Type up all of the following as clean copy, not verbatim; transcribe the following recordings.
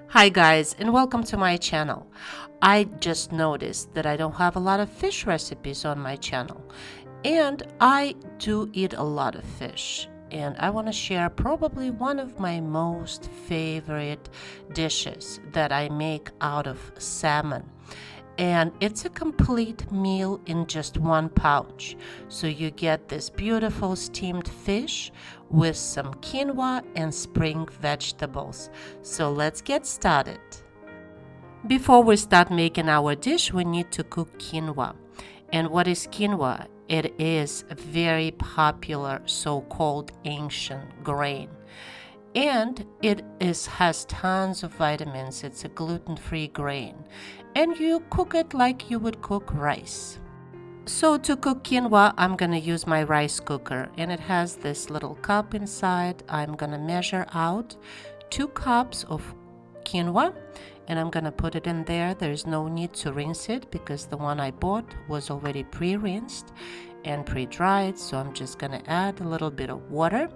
Hi guys, and welcome to my channel. I just noticed that I don't have a lot of fish recipes on my channel, and I do eat a lot of fish, and I want to share probably one of my most favorite dishes that I make out of salmon. And it's a complete meal in just one pouch. So you get this beautiful steamed fish with some quinoa and spring vegetables. So let's get started. Before we start making our dish, we need to cook quinoa. And what is quinoa? It is a very popular so-called ancient grain. And has tons of vitamins. It's a gluten-free grain. And you cook it like you would cook rice. So to cook quinoa, I'm gonna use my rice cooker, and it has this little cup inside. I'm gonna measure out 2 cups of quinoa, and I'm gonna put it in there. There's no need to rinse it because the one I bought was already pre-rinsed and pre-dried. So I'm just gonna add a little bit of water,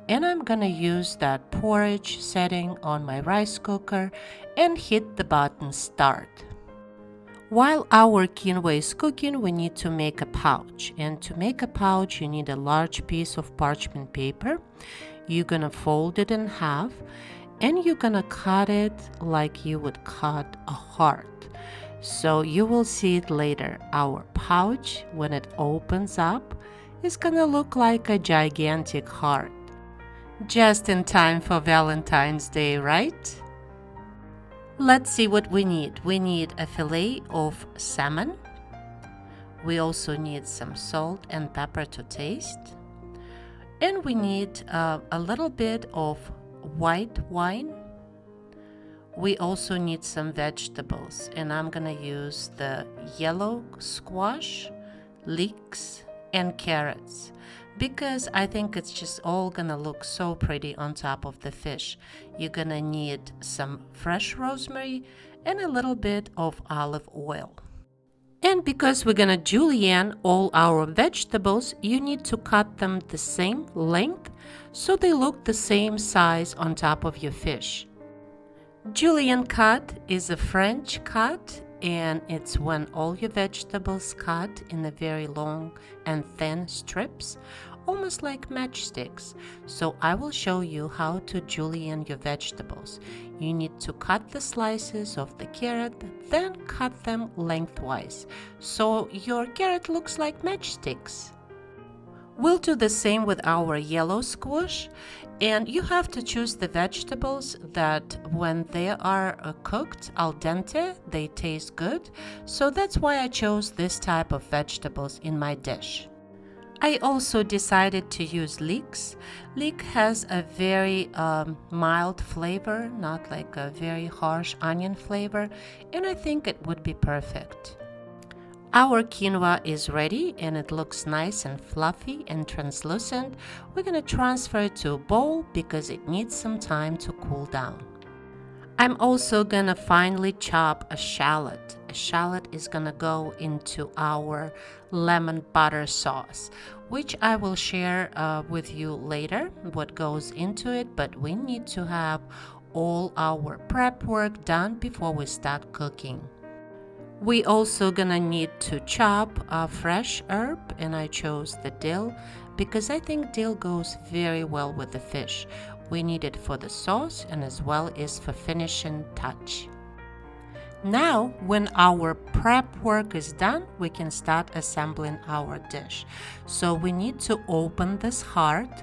and I'm gonna use that porridge setting on my rice cooker and hit the button start. While our quinoa is cooking, we need to make a pouch. And to make a pouch, you need a large piece of parchment paper. You're gonna fold it in half, and you're gonna cut it like you would cut a heart. So you will see it later. Our pouch, when it opens up, is gonna look like a gigantic heart. Just in time for Valentine's Day, right? Let's see what we need. We need a fillet of salmon. We also need some salt and pepper to taste. And we need a little bit of white wine. We also need some vegetables, and I'm gonna use the yellow squash, leeks, and carrots, because I think it's just all gonna look so pretty on top of the fish. You're gonna need some fresh rosemary and a little bit of olive oil. And because we're gonna julienne all our vegetables, you need to cut them the same length so they look the same size on top of your fish. Julienne cut is a French cut, and it's when all your vegetables cut in a very long and thin strips, almost like matchsticks. So I will show you how to julienne your vegetables. You need to cut the slices of the carrot, then cut them lengthwise, so your carrot looks like matchsticks. We'll do the same with our yellow squash, and you have to choose the vegetables that when they are cooked al dente, they taste good. So that's why I chose this type of vegetables in my dish. I also decided to use leeks. Leek has a very mild flavor, not like a very harsh onion flavor, and I think it would be perfect. Our quinoa is ready, and it looks nice and fluffy and translucent. We're going to transfer it to a bowl because it needs some time to cool down. I'm also going to finely chop a shallot. A shallot is going to go into our lemon butter sauce, which I will share with you later what goes into it, but we need to have all our prep work done before we start cooking. We also gonna need to chop a fresh herb, and I chose the dill because I think dill goes very well with the fish. We need it for the sauce and as well as for finishing touch. Now, when our prep work is done, we can start assembling our dish. So we need to open this heart.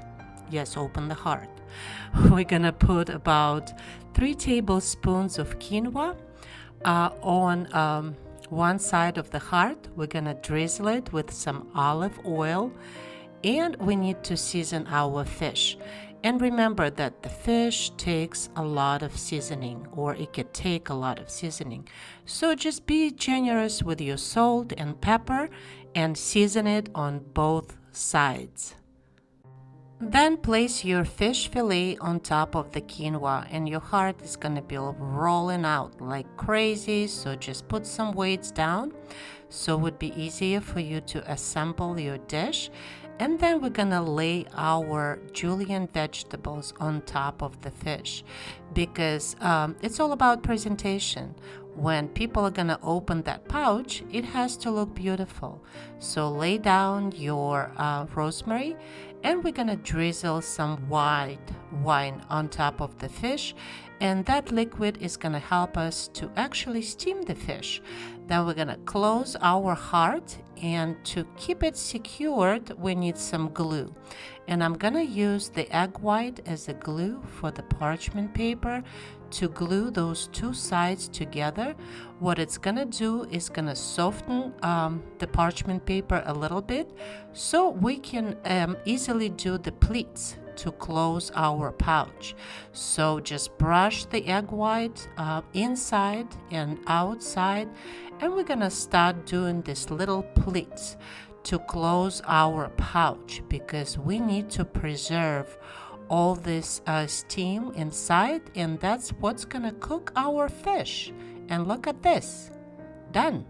Yes, open the heart. We're gonna put about 3 tablespoons of quinoa on one side of the heart. We're gonna drizzle it with some olive oil, and we need to season our fish. And remember that the fish takes a lot of seasoning, or it could take a lot of seasoning. So just be generous with your salt and pepper and season it on both sides. Then place your fish fillet on top of the quinoa, and your heart is gonna be rolling out like crazy, so just put some weights down so it would be easier for you to assemble your dish. And then we're gonna lay our julienne vegetables on top of the fish because it's all about presentation. When people are gonna open that pouch, it has to look beautiful. So lay down your rosemary, and we're gonna drizzle some white wine on top of the fish, and that liquid is gonna help us to actually steam the fish. Then we're gonna close our heart, and to keep it secured we need some glue, and I'm gonna use the egg white as a glue for the parchment paper to glue those two sides together. What it's gonna do is gonna soften the parchment paper a little bit so we can easily do the pleats to close our pouch. So just brush the egg white inside and outside, and we're gonna start doing these little pleats to close our pouch because we need to preserve all this steam inside, and that's what's gonna cook our fish. And look at this, done.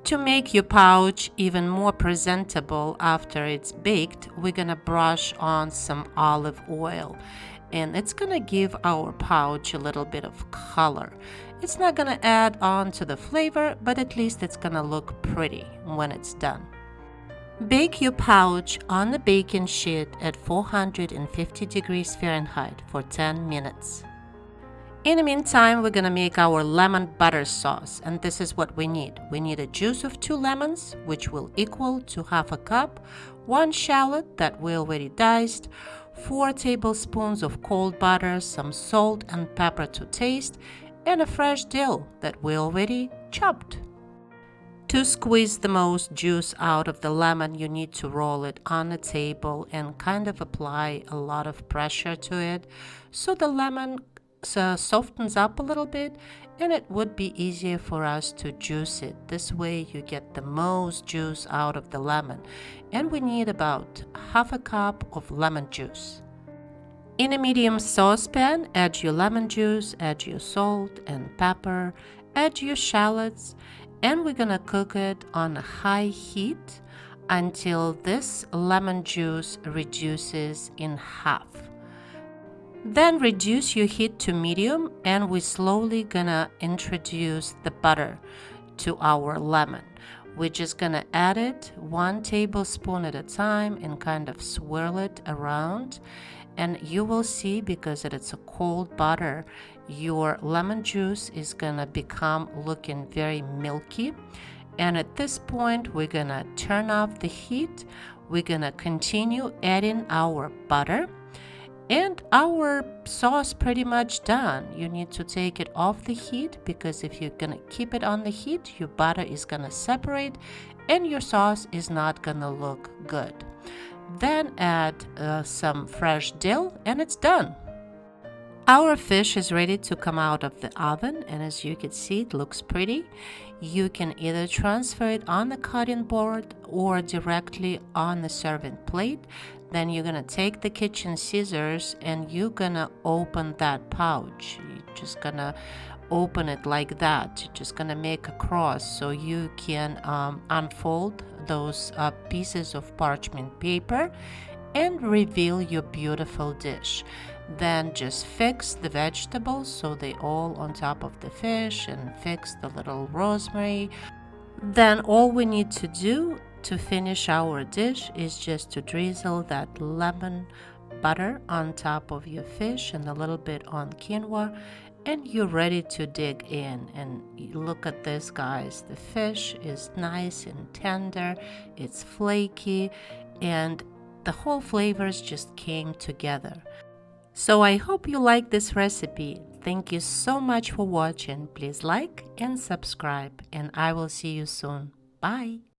To make your pouch even more presentable after it's baked, we're gonna brush on some olive oil, and it's gonna give our pouch a little bit of color. It's not gonna add on to the flavor, but at least it's gonna look pretty when it's done. Bake your pouch on the baking sheet at 450 degrees Fahrenheit for 10 minutes. In the meantime, we're gonna make our lemon butter sauce, and this is what we need. We need a juice of 2 lemons, which will equal to half a cup, 1 shallot that we already diced, 4 tablespoons of cold butter, some salt and pepper to taste, and a fresh dill that we already chopped. To squeeze the most juice out of the lemon, you need to roll it on a table and kind of apply a lot of pressure to it so the lemon softens up a little bit, and it would be easier for us to juice it. This way you get the most juice out of the lemon, and we need about half a cup of lemon juice. In a medium saucepan, add your lemon juice, add your salt and pepper, add your shallots, and we're gonna cook it on a high heat until this lemon juice reduces in half. Then reduce your heat to medium, and we're slowly gonna introduce the butter to our lemon. We're just gonna add it 1 tablespoon at a time and kind of swirl it around. And you will see, because it's a cold butter, your lemon juice is gonna become looking very milky. And at this point, we're gonna turn off the heat. We're gonna continue adding our butter. And our sauce pretty much done. You need to take it off the heat, because if you're gonna keep it on the heat, your butter is gonna separate and your sauce is not gonna look good. Then add some fresh dill, and it's done. Our fish is ready to come out of the oven, and as you can see, it looks pretty. You can either transfer it on the cutting board or directly on the serving plate. Then you're gonna take the kitchen scissors and you're gonna open that pouch. You're just gonna open it like that. You're just gonna make a cross so you can unfold those pieces of parchment paper and reveal your beautiful dish. Then just fix the vegetables so they all on top of the fish, and fix the little rosemary. Then all we need to do to finish our dish is just to drizzle that lemon butter on top of your fish and a little bit on quinoa, and you're ready to dig in. And look at this, guys. The fish is nice and tender, it's flaky, and the whole flavors just came together. So I hope you like this recipe. Thank you so much for watching. Please like and subscribe, and I will see you soon. Bye.